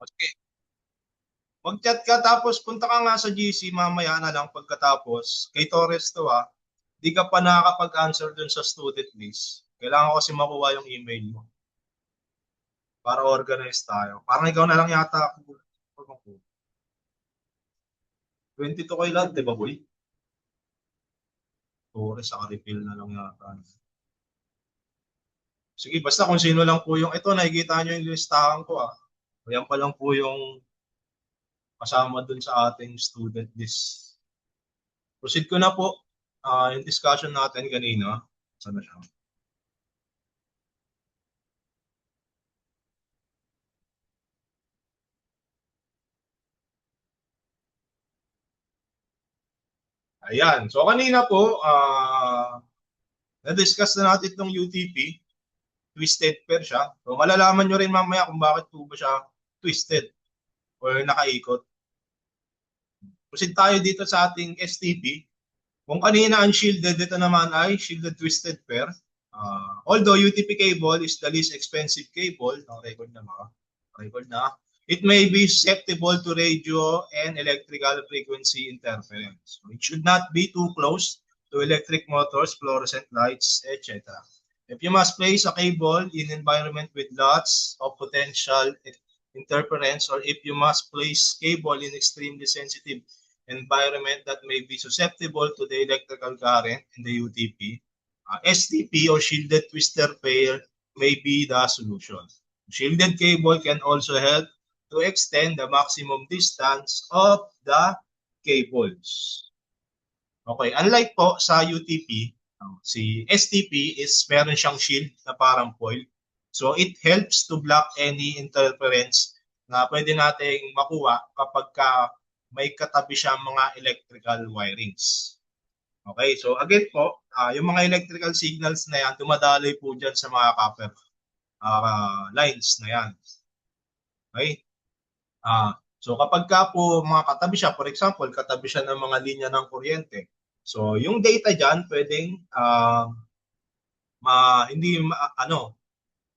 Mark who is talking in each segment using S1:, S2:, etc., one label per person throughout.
S1: Sige, mag-chat ka tapos punta ka nga sa GC mamaya na lang pagkatapos. Kay Torres to ha. Di ka pa nakakapag-answer dun sa student list. Kailangan ko kasi makuha yung email mo para organize tayo. Parang ikaw na lang yata ako. 22 kayo lahat, di ba boy? Torres, saka refill na lang yata. Sige, basta kung sino lang po yung, ito nakikita nyo yung listahan ko ah. Yan pa lang po yung kasama dun sa ating student list. Proceed ko na po. Yung discussion natin kanina. Sana siya? Ayan. So kanina po, na-discuss na natin itong UTP. Twisted pair siya. So malalaman nyo rin mamaya kung bakit po ba siya twisted or nakaikot. Proceed tayo dito sa ating STP. Kung kanina unshielded, dito naman ay shielded twisted pair. Although UTP cable is the least expensive cable, record na mga, record na, it may be susceptible to radio and electrical frequency interference. So it should not be too close to electric motors, fluorescent lights, etc. If you must place a cable in environment with lots of potential interference, or if you must place cable in extremely sensitive environment that may be susceptible to the electrical current in the UTP, STP or shielded twister pair may be the solution. Shielded cable can also help to extend the maximum distance of the cables. Okay, unlike po sa UTP, si STP is meron siyang shield na parang foil. So it helps to block any interference na pwede nating makuha kapag may katabi siya mga electrical wirings. Okay, so again po, yung mga electrical signals na yan, dumadaloy po dyan sa mga copper lines na yan. Okay? So kapag ka po mga katabi siya, for example, katabi siya ng mga linya ng kuryente, so yung data dyan pwedeng hindi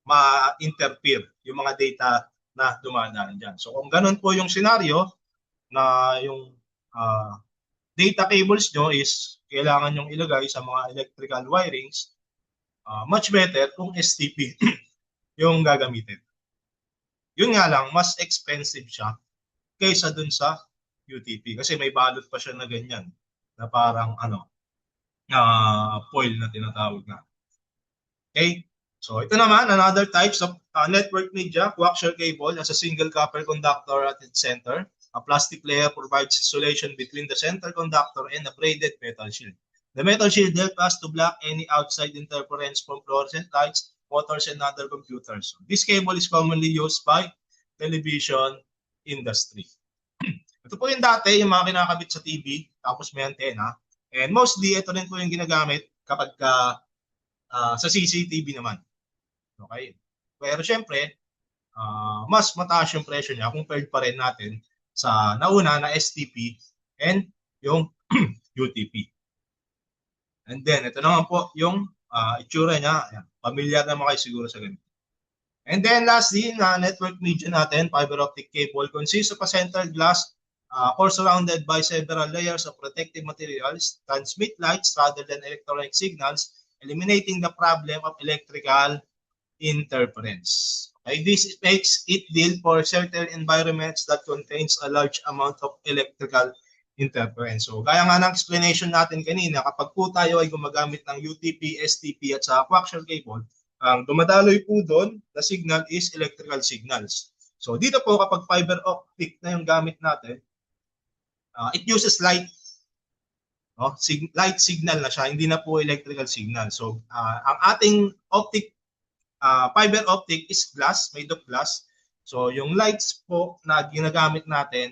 S1: ma-interfere yung mga data na dumadaan dyan. So kung ganun po yung scenario na yung data cables nyo is kailangan nyong ilagay sa mga electrical wirings, much better kung STP yung gagamitin. Yun nga lang, mas expensive siya kaysa dun sa UTP kasi may balot pa siya na ganyan na parang foil na tinatawag na. Okay? So ito naman, another types of network media, coaxial cable as a single copper conductor at its center. A plastic layer provides insulation between the center conductor and a braided metal shield. The metal shield helps us to block any outside interference from fluorescent lights, motors, and other computers. This cable is commonly used by television industry. Ito po yung dati, yung mga kinakabit sa TV, tapos may antenna. And mostly, ito rin po yung ginagamit kapag sa CCTV naman. Okay? Pero syempre, mas mataas yung presyo niya compared pa rin natin sa nauna na STP and yung UTP. And then, ito naman po yung itsura niya. Ayan, familiar naman kayo siguro sa ganito. And then lastly, network media natin, fiber optic cable, consists of a central glass core surrounded by several layers of protective materials, transmit lights rather than electronic signals, eliminating the problem of electrical interference. Okay, this makes it deal for certain environments that contains a large amount of electrical interference. So, gaya nga ng explanation natin kanina, kapag po tayo ay gumagamit ng UTP, STP at sa coaxial cable, ang dumadaloy po doon, the signal is electrical signals. So, dito po kapag fiber optic na yung gamit natin, it uses light. Light signal na siya, hindi na po electrical signal. So, ang ating optic, fiber optic is glass, made of glass. So, yung lights po na ginagamit natin,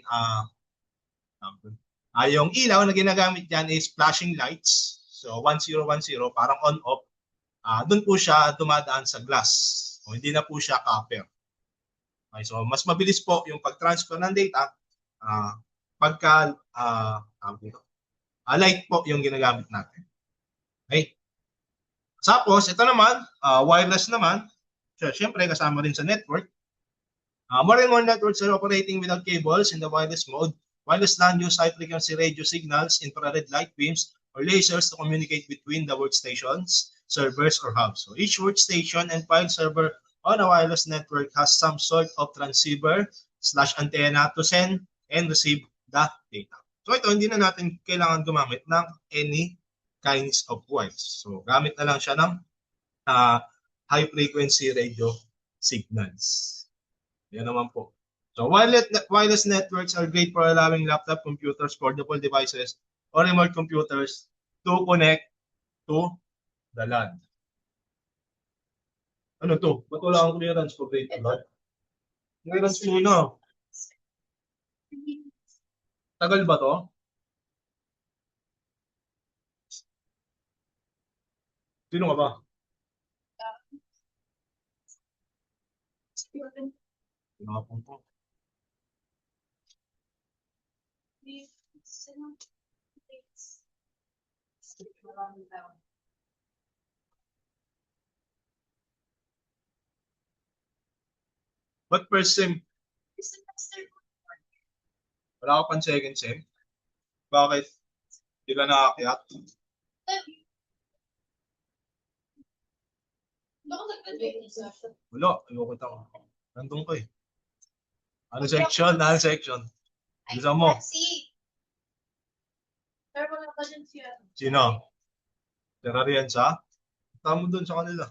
S1: yung ilaw na ginagamit dyan is flashing lights. So, 1010, parang on-off. Doon po siya dumadaan sa glass. So, hindi na po siya copper. Okay, so, mas mabilis po yung pag-transfer ng data pagka light po yung ginagamit natin. Okay? Tapos, ito naman, wireless naman. So, syempre, kasama rin sa network. More and more networks are operating without cables in the wireless mode. Wireless LAN use high-frequency radio signals, infrared light beams, or lasers to communicate between the workstations, servers, or hubs. So each workstation and file server on a wireless network has some sort of transceiver / antenna to send and receive the data. So ito, hindi na natin kailangan gumamit ng any kinds of wires. So gamit na lang siya ng high-frequency radio signals. Yan naman po. So wireless networks are great for allowing laptop computers, portable devices, or remote computers to connect to the LAN. Ano to? Ba't wala akong clearance for great LAN? Clearance muna. Tagal ba to? Sino ka ba? Pinakapon po. What first sem? Wala ka pang second sem? Bakit? Hindi ka nakaakyat? Wala, ayoko tao. Nandun ko eh. Ano section? Ano section? Gusto mo? Sino? Terrarian sa? Tama dun sa kanila.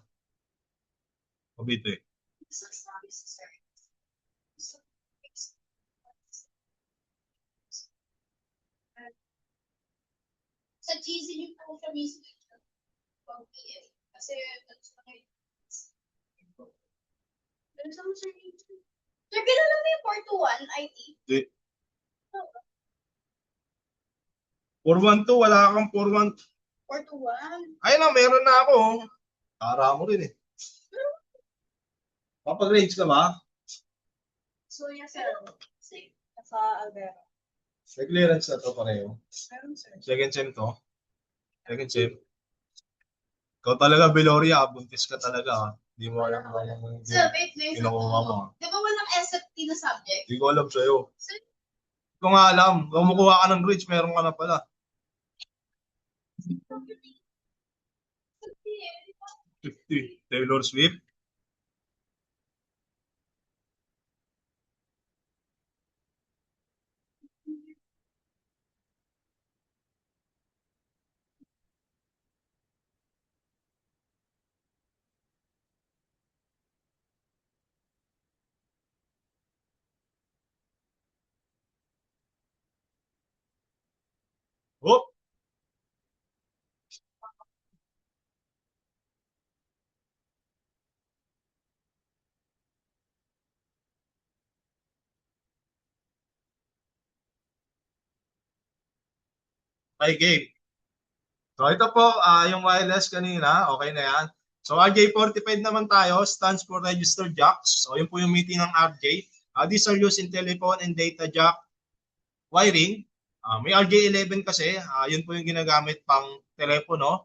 S1: Mabito eh.
S2: Sa GC niyo po siya mismo. Kasi pero sa mga sir, gano'n lang yung 421 IT?
S1: Hindi. 412, wala kang 41.
S2: 421?
S1: Ayun na, meron na ako. Para mo rin eh. Papag-range ka ba?
S2: So, yes, sir. Nasa Alvera.
S1: May clearance na to pareho.
S2: Meron, sir.
S1: Second sem to. Second sem. Ikaw talaga, Beloria, buntis ka talaga. Hindi mo alam kung ano
S2: Sir, wait, wait.
S1: kinukuha mo.
S2: Di ba walang SFT na subject?
S1: Hindi ko alam sa'yo.
S2: Sir,
S1: Hindi ko nga alam. Kung kumukuha ka ng grades, meron ka na pala. 50. Taylor Swift. Oh! Okay, game. So ito po, yung wireless kanina, okay na yan. So RJ45 naman tayo, stands for registered jacks. So yun po yung meeting ng RJ. These are used in telephone and data jack wiring. May RJ11 kasi, yun po yung ginagamit pang telepono.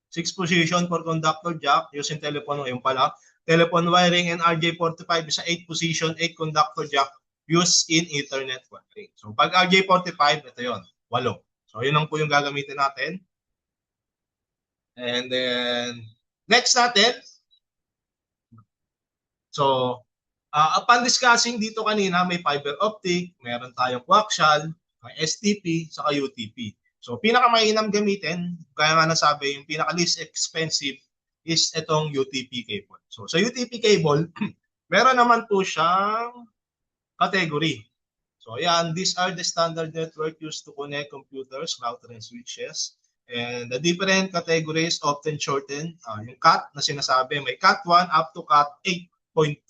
S1: 6 position for conductor jack, using telepono, yung pala. Telephone wiring, and RJ45 is a 8 position, 8 conductor jack used in Ethernet wiring. So pag RJ45, ito yun, 8. So yun lang po yung gagamitin natin. And then, next natin. So, upon discussing dito kanina, may fiber optic, meron tayong coaxial, may STP, saka UTP. So, pinakamainam gamitin, kaya nga nasabi, yung pinaka-least expensive is itong UTP cable. So, sa UTP cable, meron naman po siyang category. So, ayan, these are the standard network used to connect computers, router, and switches. And the different categories often shorten. Yung CAT na sinasabi, may CAT 1 up to CAT 8.2.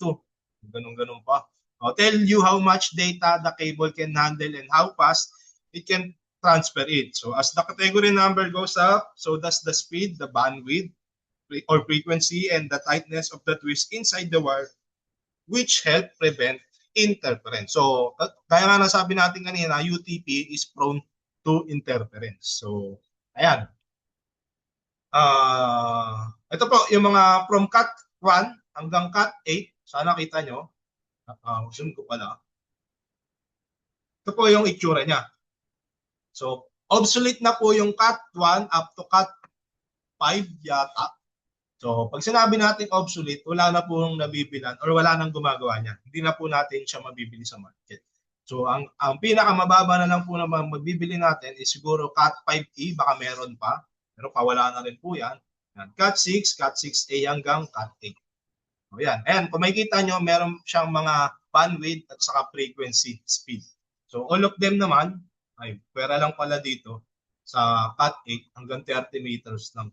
S1: Ganun-ganun pa. I'll tell you how much data the cable can handle and how fast it can transfer it. So as the category number goes up, so does the speed, the bandwidth, or frequency, and the tightness of the twist inside the wire, which help prevent interference. So, kaya nga nasabi natin kanina, UTP is prone to interference. So, ayan. Ito po, yung mga from CAT 1 hanggang CAT 8, sana kita nyo. Zoom ko pala. Ito po yung itsura niya. So, obsolete na po yung Cat 1 up to Cat 5 yata. So, pag sinabi natin obsolete, wala na pong nabibilan or wala nang gumagawa niya. Hindi na po natin siya mabibili sa market. So, ang pinakamababa na lang po na magbibili natin is siguro Cat 5e, baka meron pa. Pero pawala na rin po yan. Cat 6, Cat 6a hanggang Cat 8. So, yan. And kung makikita nyo, meron siyang mga bandwidth at saka frequency speed. So, all of them naman, ay pwera lang pala dito sa Cat 8 hanggang 30 meters lang.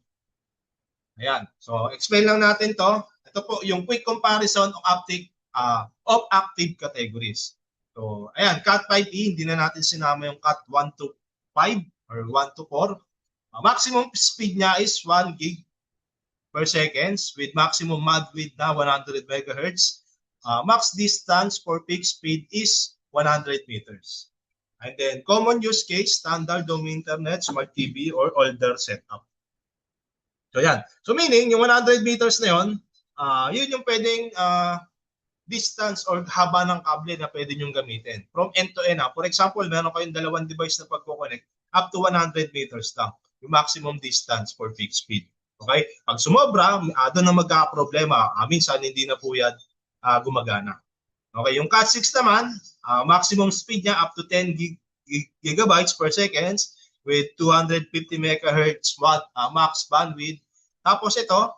S1: Ayan. So, explain lang natin to. Ito po yung quick comparison of active categories. So, ayan, Cat 5e, hindi na natin sinama yung Cat 1 to 5 or 1 to 4. Maximum speed niya is 1 gig per seconds with maximum bandwidth na 100 megahertz. Max distance for peak speed is 100 meters. And then, common use case, standard home internet, smart TV, or older setup. So yan. So meaning, yung 100 meters na yun, yun yung pwedeng distance or haba ng kable na pwede nyong gamitin. From end to end. For example, meron kayong dalawang device na pagkoconnect up to 100 meters lang. Yung maximum distance for fixed speed. Okay? Pag sumobra, doon na magkakaproblema. Minsan, hindi na po yan gumagana. Okay? Yung Cat 6 naman, maximum speed niya up to 10 gigabytes per seconds with 250 megahertz max bandwidth. Tapos ito,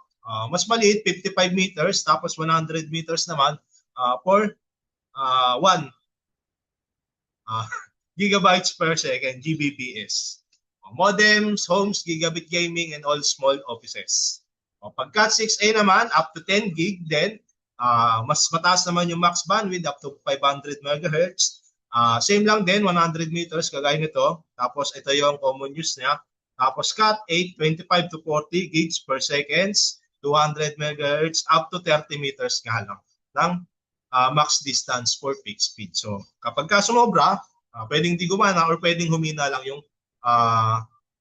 S1: mas maliit, 55 meters, tapos 100 meters naman for 1 gigabytes per second, GBps. Modems, homes, gigabit gaming, and all small offices. Pag Cat 6a naman, up to 10 gig din, mas mataas naman yung max bandwidth, up to 500 megahertz. Same lang din, 100 meters, kagaya nito. Tapos ito yung common use niya. Tapos Cat 8, 25 to 40 gigs per seconds, 200 megahertz, up to 30 meters nga lang ng max distance for peak speed. So kapag ka sumobra, pwedeng di gumana or pwedeng humina lang yung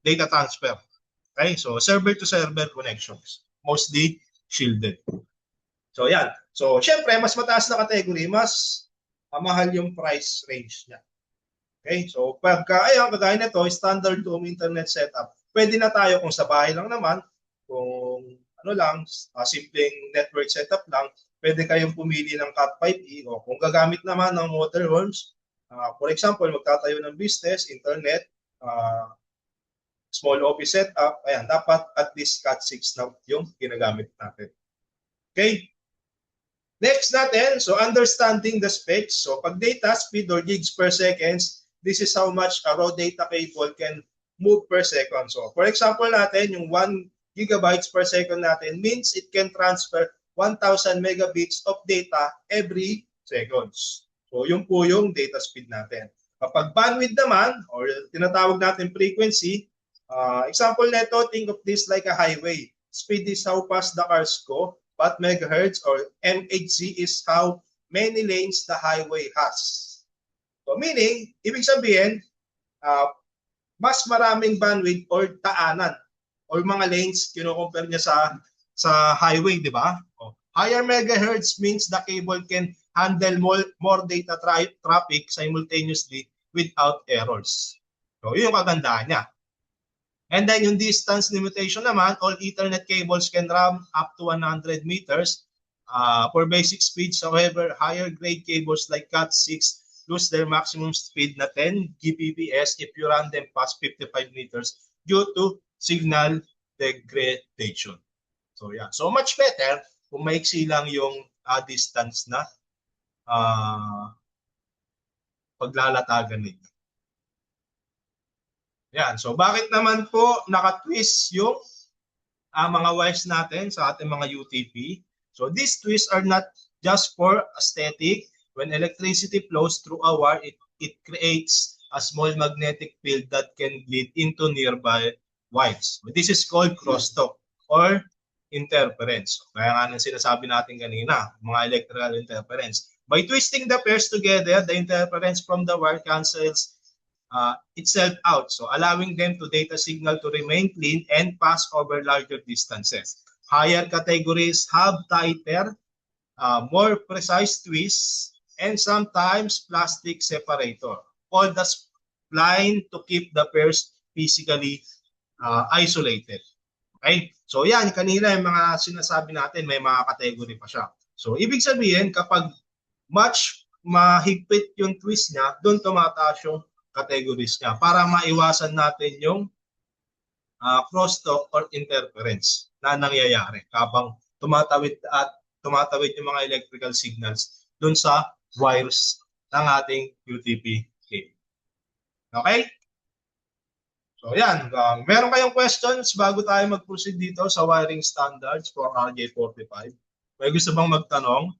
S1: data transfer. Okay, so server to server connections, mostly shielded. So yan. So syempre, mas mataas na category, mas mahal yung price range niya. Okay, so pagka, ayan, kagaya nito, standard home internet setup, pwede na tayo kung sa bahay lang naman, kung ano lang, simpleng network setup lang, pwede kayong pumili ng Cat 5e o kung gagamit naman ng motorhomes, for example, magtatayo ng business, internet, small office setup, ayan, dapat at least Cat 6 na yung ginagamit natin. Okay? Next natin, so understanding the specs. So pag data speed or gigs per seconds, this is how much a raw data cable can move per second. So for example natin, yung 1 gigabytes per second natin means it can transfer 1,000 megabits of data every seconds. So yun po yung data speed natin. Kapag bandwidth naman, or tinatawag natin frequency, example neto, think of this like a highway. Speed is how fast the cars go. But megahertz or MHz is how many lanes the highway has. So meaning, ibig sabihin, mas maraming bandwidth or daanan or mga lanes, kino-compare niya sa highway, di ba? Higher megahertz means the cable can handle more data traffic simultaneously without errors. So yun yung kagandaan niya. And then yung distance limitation naman, all Ethernet cables can run up to 100 meters for basic speeds. However, higher grade cables like Cat 6 lose their maximum speed na 10 Gbps if you run them past 55 meters due to signal degradation. So yeah, so much better kung maiksi lang yung distance na paglalatagan nito. Yan. So bakit naman po naka-twist yung mga wires natin sa ating mga UTP? So these twists are not just for aesthetic. When electricity flows through a wire, it creates a small magnetic field that can lead into nearby wires. So this is called crosstalk or interference. Kaya nga nang sinasabi natin kanina, mga electrical interference. By twisting the pairs together, the interference from the wire cancels itself out, so allowing them to data signal to remain clean and pass over larger distances. Higher categories have tighter, more precise twists and sometimes plastic separator. Called as spline to keep the pairs physically isolated. Okay? So yan, kanina yung mga sinasabi natin, may mga category pa siya. So ibig sabihin, kapag much mahigpit yung twist niya, doon tumataas yung categories niya para maiwasan natin yung crosstalk or interference na nangyayari habang tumatawid yung mga electrical signals doon sa wires ng ating UTP cable. Okay? So yan, meron kayong questions bago tayo mag-proceed dito sa wiring standards for RJ45? May gusto bang magtanong?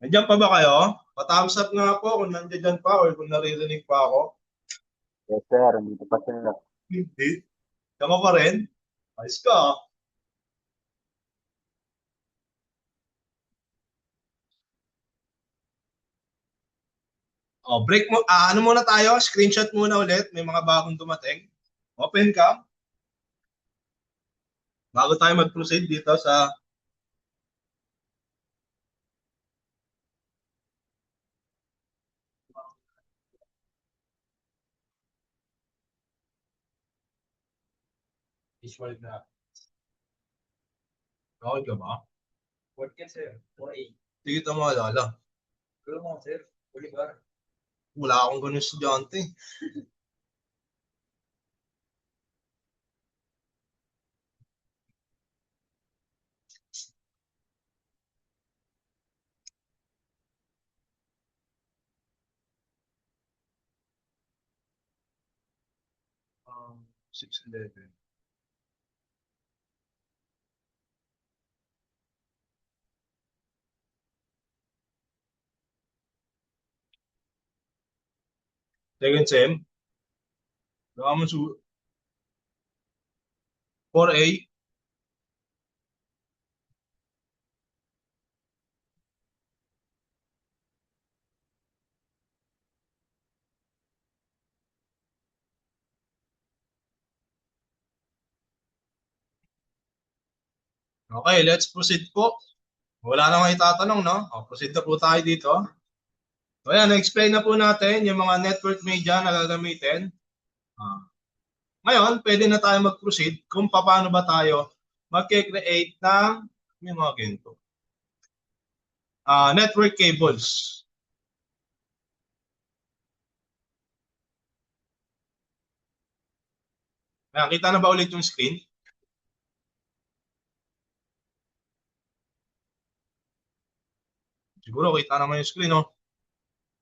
S1: Nandiyan pa ba kayo? Pa-thumbs up nga po kung nandiyan pa or kung naririnig pa ako.
S3: Yes, sir. Dito pa sir.
S1: Hindi. Tama pa rin? Ayos ka. Break mo. Ano muna tayo? Screenshot muna ulit. May mga bagong dumating. Open cam. Bago tayo mag-proceed dito sa visual na. Okay ka ba?
S3: What can sir? 4A.
S1: Hindi kita maalala.
S3: Pero mo sir, Olivar.
S1: Wala akong ganun estudyante. Um, 611. Second sem. Baka mo 4A. Okay, let's proceed po. Wala na kayo itatanong, no? Proceed na po tayo dito. So ayan, na-explain na po natin yung mga network media na gagamitin. Ngayon, pwede na tayo mag-proceed kung paano ba tayo mag-create ng yung mga ganito. Network cables. Nakita na ba ulit yung screen? Siguro kita naman yung screen, no?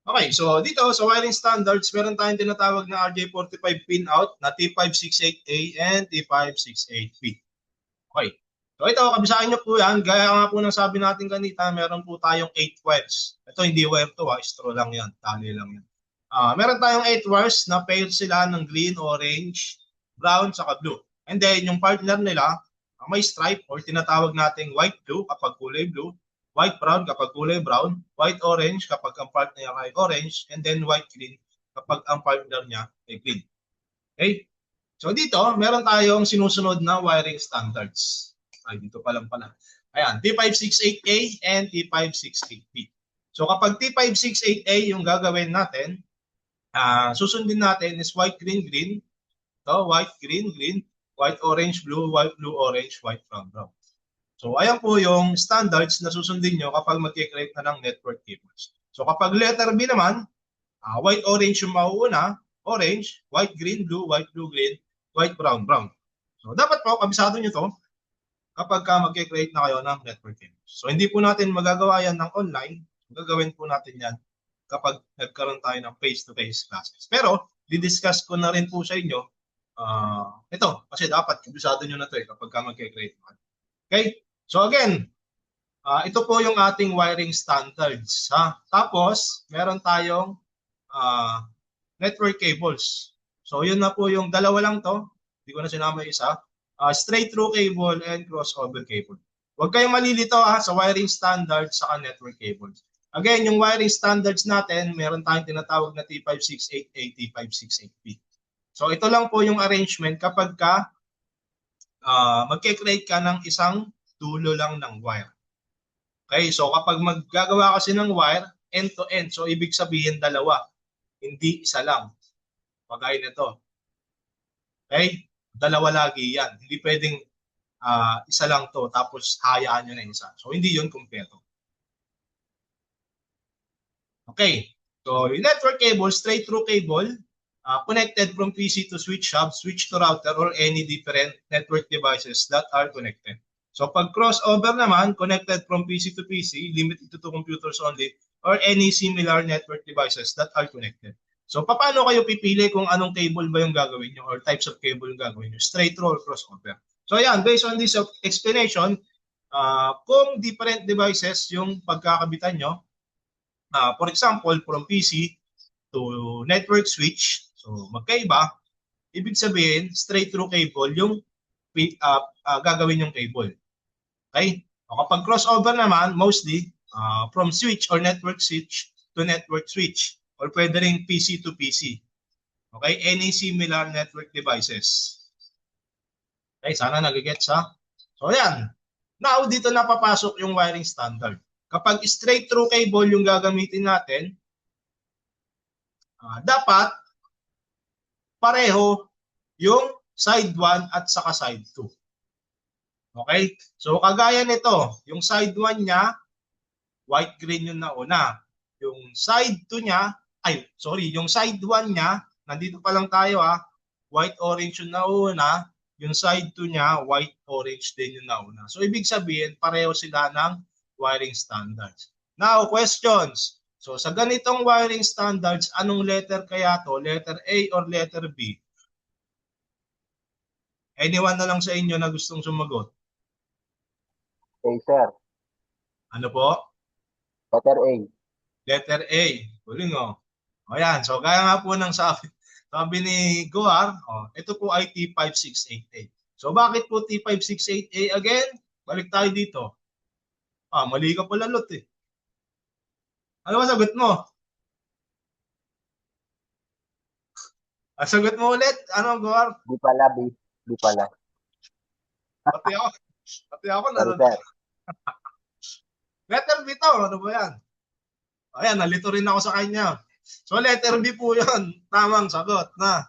S1: Okay, so dito sa wiring standards, meron tayong tinatawag na RJ45 pin-out na T568A and T568B. Okay. So ito, kabisaan nyo po yan. Gaya nga po ng sabi natin kanina, meron po tayong 8 wires. Ito hindi wire to, straw lang yan, tali lang yan. Meron tayong 8 wires na pair sila ng green, orange, brown, saka blue. And then yung partner nila, may stripe or tinatawag nating white-blue kapag kulay blue, white-brown kapag kulay brown, white-orange kapag ang partner niya ay orange, and then white-green kapag ang partner niya ay green. Okay? So dito, meron tayong sinusunod na wiring standards. Ay, dito pa lang pala. Ayan, T568A and T568B. So kapag T568A yung gagawin natin, susundin natin is white, green, green. So white, green, green, white, orange, blue, blue, orange, white, brown, brown. So ayan po yung standards na susundin nyo kapag mag-create na ng network cables. So kapag letter B naman, white, orange yung mauuna, orange, white, green, blue, green, white, brown, brown. So dapat po, kabisado nyo to kapag mag-create na kayo ng network cables. So hindi po natin magagawa yan ng online, gagawin po natin yan kapag nagkaroon tayo ng face-to-face classes. Pero, didiscuss ko na rin po sa inyo ito, kasi dapat kabisado nyo na to kapag mag-create. Okay? So again, ito po yung ating wiring standards. Tapos, meron tayong network cables. So yun na po yung dalawa lang to. Hindi ko na sinama yung isa. Straight through cable and crossover cable. Huwag kayong malilito sa wiring standards sa network cables. Again, yung wiring standards natin, meron tayong tinatawag na T568A, T568B. So ito lang po yung arrangement kapag mag-create ka ng isang dulo lang ng wire. Okay, so kapag maggagawa kasi ng wire, end-to-end, so ibig sabihin dalawa, hindi isa lang. Pagay nito. Okay? Dalawa lagi yan. Hindi pwedeng isa lang to tapos hayaan nyo na isa. So hindi yun kumpleto. Okay. So yung network cable, straight through cable, connected from PC to switch hub, switch to router, or any different network devices that are connected. So pag crossover naman, connected from PC to PC, limited to computers only, or any similar network devices that are connected. So paano kayo pipili kung anong cable ba yung gagawin nyo or types of cable yung gagawin nyo? Straight through or crossover? So ayan, based on this explanation, kung different devices yung pagkakabitan nyo, for example, from PC to network switch, so magkaiba, ibig sabihin, straight through cable yung gagawin yung cable. Okay? O kapag crossover naman, mostly from switch or network switch to network switch or pwede rin PC to PC. Okay? Any similar network devices. Okay? Sana nagigets ha? So yan. Now, dito na papasok yung wiring standard. Kapag straight through cable yung gagamitin natin, dapat pareho yung side 1 at saka side 2. Okay? So kagaya nito, yung side 1 niya, white green yung nauna. Yung side 2 niya, yung side 1 niya, nandito pa lang tayo white orange yung nauna, yung side 2 niya, white orange din yung nauna. So ibig sabihin, pareho sila ng wiring standards. Now, questions. So sa ganitong wiring standards, anong letter kaya to? Letter A or letter B? Anyone na lang sa inyo na gustong sumagot?
S3: A, sir.
S1: Ano po?
S3: Letter A.
S1: Letter A. Huling Ayan. So kaya nga po ng sabi ni Goar, ito po ay T5688. So bakit po T568A again? Balik tayo dito. Mali ka pala, Lot eh. Ano ba sagot mo? Sagot mo ulit. Ano, Goar?
S3: Di pala, B. Di pala.
S1: Pati ako
S3: Sorry, sir.
S1: Letter B to. Ano ba yan? Ayan, nalito rin ako sa kanya. So letter B po yun. Tamang sagot na.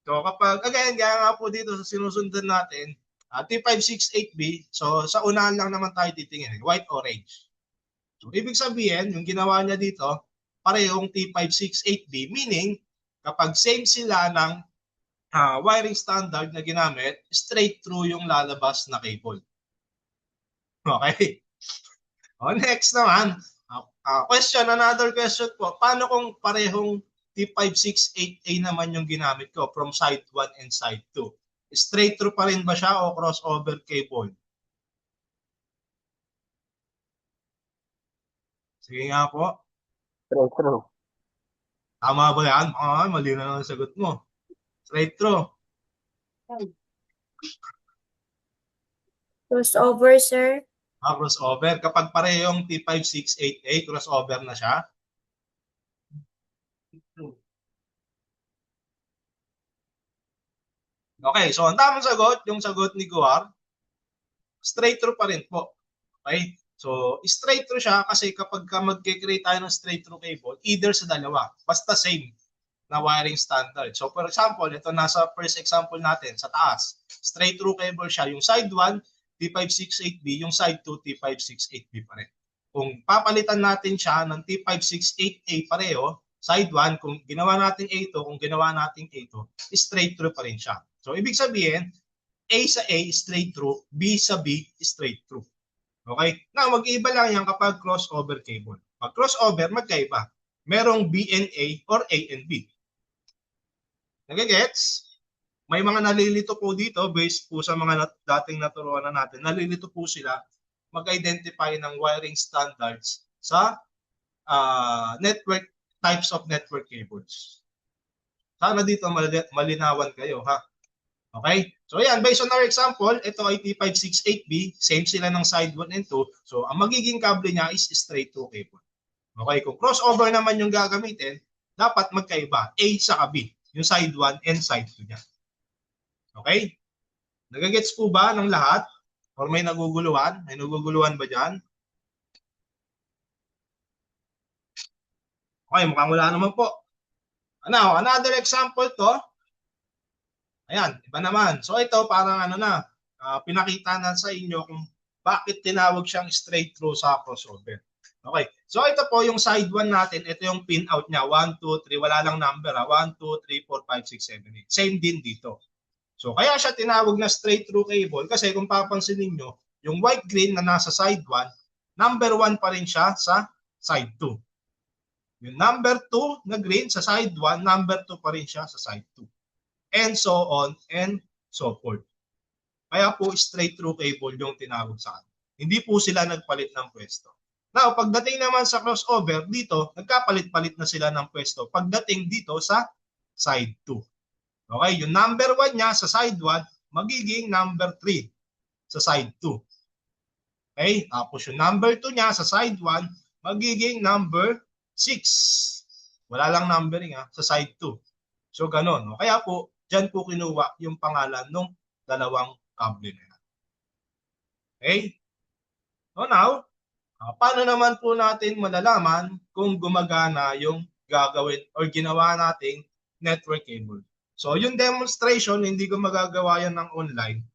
S1: So kapag, again, gaya nga po dito sa sinusundan natin, T568B, so sa unahan lang naman tayo titingin, white-orange. So ibig sabihin, yung ginawa niya dito, parehong T568B, meaning kapag same sila ng wiring standard na ginamit, straight through yung lalabas na cable. Okay? Next naman, another question po, paano kung parehong T568A naman yung ginamit ko from side 1 and side 2? Straight through pa rin ba siya o crossover cable? Sige nga po.
S3: Straight through.
S1: Tama ba yan? Mali na lang ang sagot mo. Straight through.
S2: Crossover, sir.
S1: Crossover. Kapag parehong T568A, crossover na siya. Okay, so ang tamang sagot, yung sagot ni Guar, straight through pa rin po. Okay? So, straight through siya kasi kapag mag-create tayo ng straight through cable, either sa dalawa, basta same na wiring standard. So, for example, ito nasa first example natin, sa taas, straight through cable siya. Yung side 1, T568B, yung side 2, T568B pa rin. Kung papalitan natin siya ng T568A pareho, side 1, kung ginawa natin A2, kung ginawa natin A2, straight through pa rin siya. So, ibig sabihin, A sa A, straight through, B sa B, straight through. Okay? Now, mag-iiba lang yan kapag crossover cable. Pag crossover, magkaiba. Merong B and A or A and B. Nagigets? May mga nalilito po dito based po sa mga dating naturuan na natin. Nalilito po sila mag-identify ng wiring standards sa network types of network cables. Sana dito malinawan kayo, ha? Okay? So yan, based on our example, ito ay T568B, same sila ng side 1 and 2. So ang magiging kable niya is straight through cable. Okay, kung crossover naman yung gagamitin, dapat magkaiba, A sa B, yung side 1 and side 2 niya. Okay? Nagagets po ba ng lahat? Or may naguguluhan? May naguguluhan ba dyan? Okay, mukhang wala naman po. Now, another example to. Ayan, iba naman. So ito parang ano na, pinakita na sa inyo kung bakit tinawag siyang straight through sa crossover. Okay, so ito po yung side 1 natin. Ito yung pin out niya. 1, 2, 3. Wala lang number. 1, 2, 3, 4, 5, 6, 7, 8. Same din dito. So kaya siya tinawag na straight through cable kasi kung papansin niyo yung white green na nasa side 1, number 1 pa rin siya sa side 2. Yung number 2 na green sa side 1, number 2 pa rin siya sa side 2. And so on and so forth. Kaya po straight through cable yung tinawag sa atin. Hindi po sila nagpalit ng pwesto. Now, pagdating naman sa crossover, dito, nagkapalit-palit na sila ng pwesto. Pagdating dito sa side 2. Okay, yung number 1 niya sa side 1, magiging number 3 sa side 2. Okay, tapos yung number 2 niya sa side 1, magiging number 6. Wala lang numbering sa side 2. So, ganun. No? Kaya po, dyan po kinuha yung pangalan ng dalawang kable na yan. Okay? So now, paano naman po natin malalaman kung gumagana yung gagawin or ginawa nating network cable? So, yung demonstration, hindi ko magagawa yan ng online.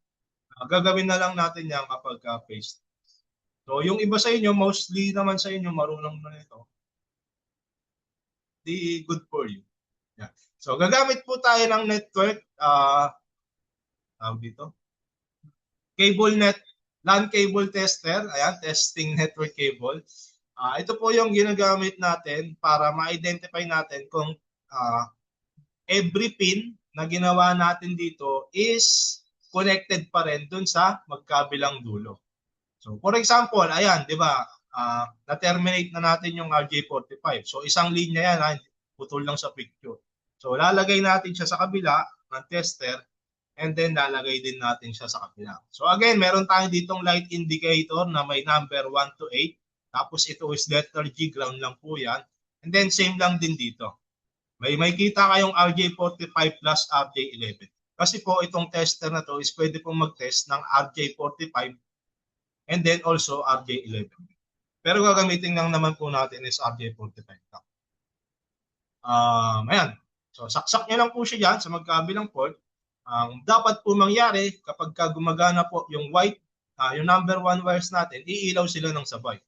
S1: Gagawin na lang natin yan kapag paste. So, yung iba sa inyo, mostly naman sa inyo, marunong na nito. Di good for you. Yeah. So, gagamit po tayo ng network, dito. Cable net, LAN cable tester. Ayan, testing network cable. Ito po yung ginagamit natin para ma-identify natin kung every pin na ginawa natin dito is connected pa rin dun sa magkabilang dulo. So, for example, ayan, di ba, na-terminate na natin yung RJ45. So, isang linya yan, putol lang sa picture. So, lalagay natin siya sa kabila ng tester and then lalagay din natin siya sa kabila. So, again, meron tayong ditong light indicator na may number 1 to 8. Tapos, ito is letter G, ground lang po yan. And then, same lang din dito. May kita kayong RJ45 plus RJ11. Kasi po, itong tester na to is pwede pong mag-test ng RJ45 and then also RJ11. Pero gagamitin lang naman po natin is RJ45 lang. Ayan. So, saksak nyo lang po siya dyan sa magkabilang port. Ang dapat po mangyari kapag gumagana po yung white, yung number 1 wires natin, iilaw sila ng sabay.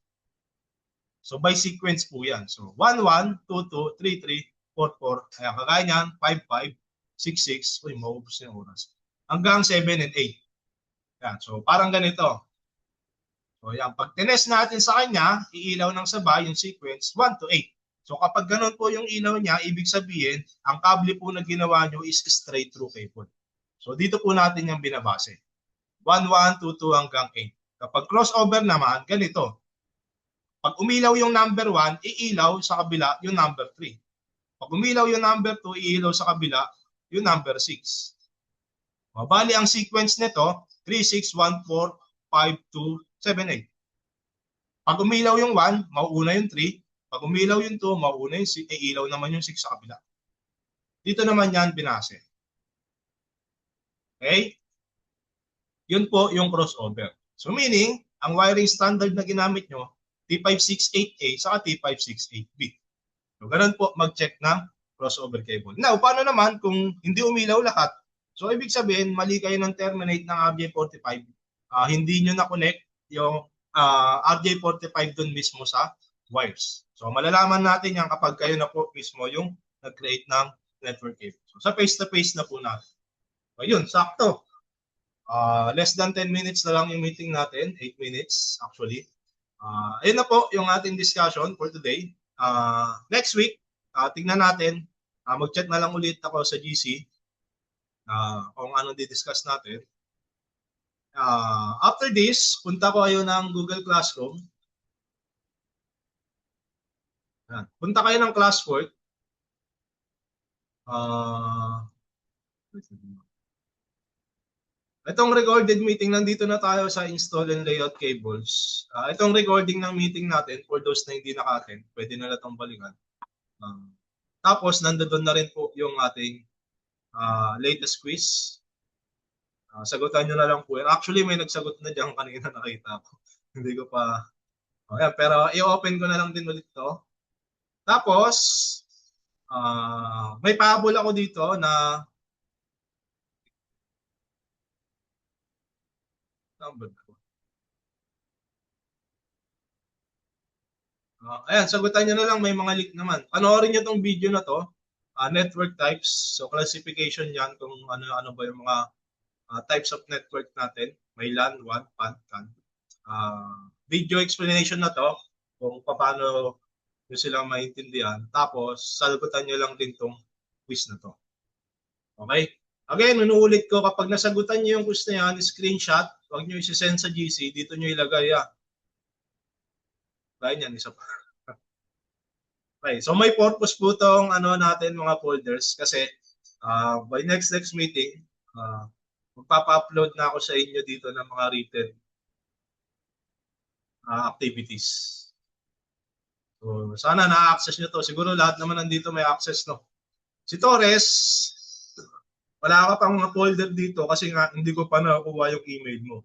S1: So, by sequence po yan. So, 1, 1, 2, 2, 3, 3, 4, 4. Ayan, kagaya niyan, 5, 5, 6, 6. Uy, maubos na yung oras. Hanggang 7 and 8. Ayan, so, parang ganito. So, yan. Pag tinest natin sa kanya, iilaw ng sabay yung sequence 1 to 8. So, kapag ganun po yung ilaw niya, ibig sabihin, ang kable po na ginawa nyo is straight through cable. So, dito po natin yung binabase. 1, 1, 2, 2 hanggang 8. Kapag crossover naman, ganito. Pag umilaw yung number 1, iilaw sa kabila yung number 3. Pag umilaw yung number 2, iilaw sa kabila yung number 6. Mabali ang sequence nito, 3, 6, 1, 4, 5, 2, 7, 8. Pag umilaw yung 1, mauuna yung 3. Pag umilaw yung 2, mauuna yung 6. Iilaw naman yung 6 sa kabila. Dito naman yan binase. Okay? Yun po yung crossover. So meaning, ang wiring standard na ginamit nyo, T568A saka T568B. So ganun po mag-check ng crossover cable. Now, paano naman kung hindi umilaw lahat? So ibig sabihin, mali kayo ng terminate ng RJ45. Hindi nyo na-connect yung RJ45 dun mismo sa wires. So malalaman natin yan kapag kayo na po mismo yung nag-create ng network cable. So sa face-to-face na po natin. So yun, sakto. Less than 10 minutes na lang yung meeting natin. 8 minutes actually. Ayun na po yung ating discussion for today. Next week, tingnan natin. Mag-chat na lang ulit ako sa GC kung anong di-discuss natin. After this, punta ko kayo ng Google Classroom. Punta kayo ng classwork. Itong recorded meeting, nandito na tayo sa install and layout cables. Itong recording ng meeting natin, for those na hindi naka-attend, pwede na itong balikan. Tapos, nandoon na rin po yung ating latest quiz. Sagutan nyo na lang po. Actually, may nagsagot na dyan kanina nakita ko. Hindi ko pa. Pero i-open ko na lang din ulit to. Tapos, may pahabol ako dito na number ko. Ayan, sagutan nyo na lang, may mga link naman. Panoorin nyo tong video na to. Network types. So, classification yan kung ano ba yung mga types of network natin. May LAN, WAN, PAN, CAN. Video explanation na to kung paano nyo silang maintindihan. Tapos, sagutan nyo lang din tong quiz na to. Okay? Again, nunuulit ko, kapag nasagutan nyo yung quiz na yan, screenshot, huwag nyo isi-send sa GC, dito nyo ilagay yan. Kaya yan, isa pa. Okay, so may purpose po tong natin mga folders kasi by next meeting, magpapa-upload na ako sa inyo dito ng mga written activities. So sana na-access nyo to. Siguro lahat naman nandito may access, no? Si Torres, wala ka pang mga folder dito kasi nga hindi ko pa nakuha yung email mo.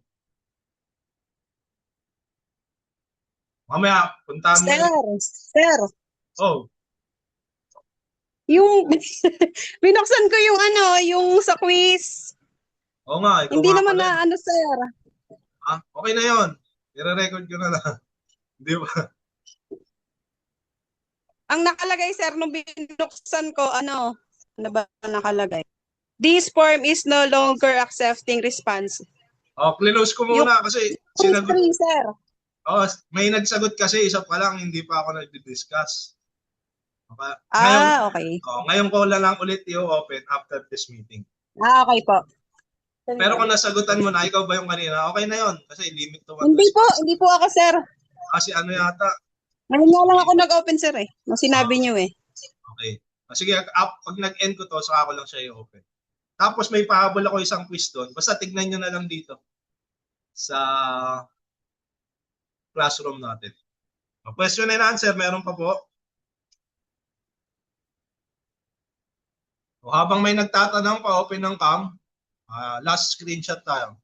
S1: Mamaya, puntahan mo.
S4: Sir,
S1: Oh,
S4: yung binuksan ko yung sa quiz.
S1: oo nga. Ikaw
S4: Hindi
S1: nga
S4: naman
S1: pala.
S4: na sir.
S1: Okay na yon. I-record ko na lang. Di ba?
S4: Ang nakalagay sir nung binuksan ko, ano ba nakalagay? This form is no longer accepting response.
S1: Close ko muna kasi sinagot.
S4: Sorry, sir.
S1: May nagsagot kasi, isa pa lang, hindi pa ako nag-discuss. Okay. Ngayon,
S4: Okay.
S1: ngayon ko lang ulit i-open after this meeting.
S4: Okay po.
S1: Pero kung nasagutan mo na, ikaw ba yung kanina, okay na yon kasi limit to 1
S4: Hindi po ako sir.
S1: Kasi yata.
S4: Ngayon nga lang ako nag-open sir eh. Nung sinabi niyo eh.
S1: Okay. Sige, pag nag-end ko to, saka ko lang siya i-open. Tapos may pahabol ako isang quiz doon. Basta tignan nyo na lang dito sa classroom natin. Question and answer, meron pa po. Habang may nagtatanong pa, open ng cam. Last screenshot tayo.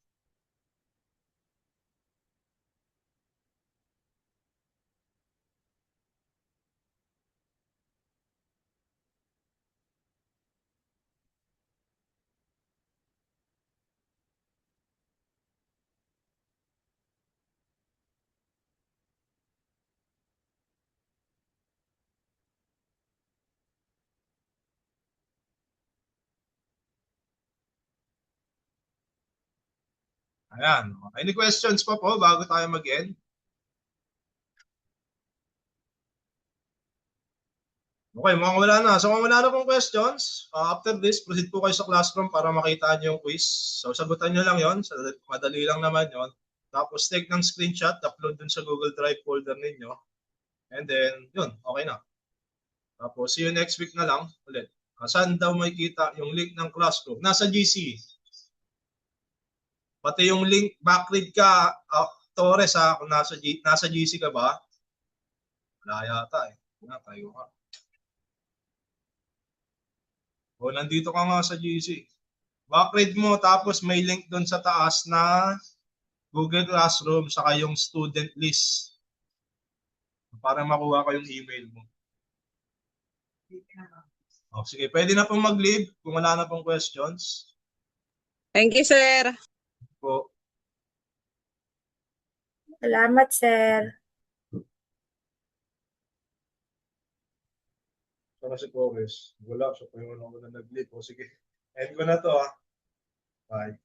S1: Ayan. Any questions pa po bago tayo mag-end? Okay, mukhang wala na. So kung wala na pong questions, after this, proceed po kayo sa classroom para makita nyo yung quiz. So sagutan nyo lang yon. Madali lang naman yon. Tapos take ng screenshot, upload dun sa Google Drive folder ninyo. And then, yun, okay na. Tapos see you next week na lang ulit. Saan daw may kita yung link ng classroom? Nasa GC. Pati yung link, backread ka, Torres kung nasa GC ka ba? Wala yata eh. Tayo ka. Nandito ka nga sa GC. Backread mo, tapos may link doon sa taas na Google Classroom saka yung student list para makuha ko yung email mo. Sige, pwede na pong mag-leave kung wala na pong questions.
S4: Thank you sir.
S1: Po.
S2: Salamat, sir.
S1: Para si Torres. Wala, siya pa yung na nag-leave. Sige, end ko na to. Bye.